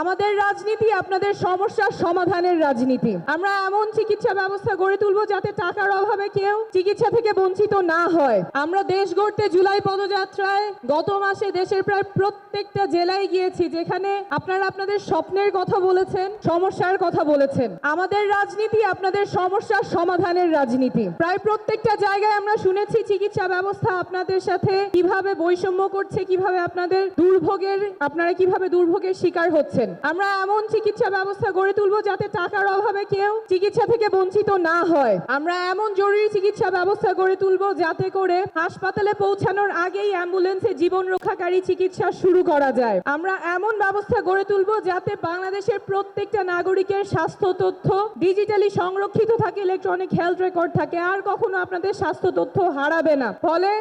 আমাদের রাজনীতি আপনাদের সমস্যার সমাধানের রাজনীতি। আমরা এমন চিকিৎসা ব্যবস্থা গড়ে তুলব যাতে টাকার অভাবে কেউ চিকিৎসা থেকে বঞ্চিত না হয়। আমরা দেশ গড়তে জুলাই পদযাত্রায় গত মাসে দেশের প্রায় প্রত্যেকটা জেলায় গিয়েছি, যেখানে আপনারা আপনাদের স্বপ্নের কথা বলেছেন, সমস্যার কথা বলেছেন। আমাদের রাজনীতি আপনাদের সমস্যার সমাধানের রাজনীতি। প্রায় প্রত্যেকটা জায়গায় আমরা শুনেছি চিকিৎসা ব্যবস্থা আপনাদের সাথে কিভাবে বৈষম্য করছে, কিভাবে আপনারা কিভাবে দুর্ভোগের শিকার হচ্ছেন। আমরা এমন চিকিৎসা ব্যবস্থা গড়ে তুলব যাতে টাকার অভাবে কেউ চিকিৎসা থেকে বঞ্চিত না হয়। আমরা এমন জরুরি চিকিৎসা ব্যবস্থা গড়ে তুলব যাতে করে হাসপাতালে পৌঁছানোর আগেই অ্যাম্বুলেন্সে জীবন রক্ষাকারী চিকিৎসা শুরু করা যায়। আমরা এমন ব্যবস্থা গড়ে তুলব যাতে বাংলাদেশের প্রত্যেকটা নাগরিকের স্বাস্থ্য তথ্য ডিজিটালি সংরক্ষিত থাকে, ইলেকট্রনিক হেলথ রেকর্ড থাকে, আর কখনো আপনাদের স্বাস্থ্য তথ্য হারাবে না। ফলে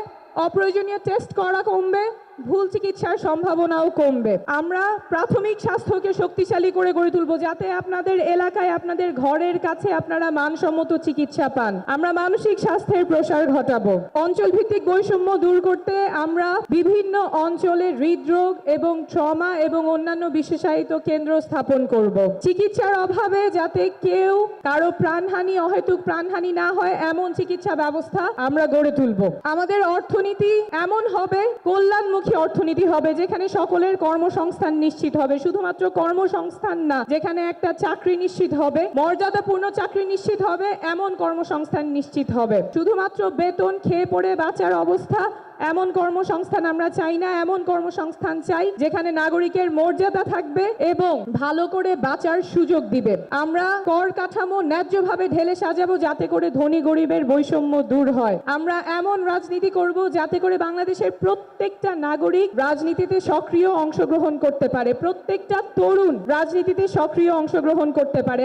অপ্রয়োজনীয় টেস্ট করা কমবে, ভুল চিকিৎসার সম্ভাবনাও কমবে। আমরা প্রাথমিক স্বাস্থ্যকে শক্তিশালী করে গড়ে তুলব যাতে আপনাদের এলাকায়, আপনাদের ঘরের কাছে আপনারা মানসম্মত চিকিৎসা পান। আমরা মানসিক স্বাস্থ্যের প্রসার ঘটাবো। অঞ্চল ভিত্তিক বৈষম্য দূর করতে আমরা বিভিন্ন অঞ্চলে হৃদরোগ এবং ট্রমা এবং অন্যান্য বিশেষায়িত কেন্দ্র স্থাপন করব। চিকিৎসার অভাবে যাতে কেউ কারো প্রাণহানি, অহেতুক প্রাণহানি না হয়, এমন চিকিৎসা ব্যবস্থা আমরা গড়ে তুলব। আমাদের অর্থনীতি এমন হবে, কল্যাণমুখী অর্থনীতি হবে, যেখানে সকলের কর্মসংস্থান নিশ্চিত হবে। শুধুমাত্র কর্মসংস্থান না, যেখানে একটা চাকরি নিশ্চিত হবে, মর্যাদাপূর্ণ চাকরি নিশ্চিত হবে, এমন কর্মসংস্থান নিশ্চিত হবে। শুধুমাত্র বেতন খেয়ে পড়ে বাঁচার অবস্থা, এমন কর্মসংস্থান আমরা চাই না। এমন কর্মসংস্থান চাই যেখানে নাগরিকের মর্যাদা থাকবে এবং ভালো করে বাঁচার সুযোগ দিবে। আমরা কর কাঠামো ন্যায্যভাবে ঢেলে সাজাবো যাতে করে ধনী গরিবের বৈষম্য দূর হয়। আমরা এমন রাজনীতি করব যাতে করে বাংলাদেশের প্রত্যেকটা নাগরিক রাজনীতিতে সক্রিয় অংশগ্রহণ করতে পারে, প্রত্যেকটা তরুণ রাজনীতিতে সক্রিয় অংশগ্রহণ করতে পারে।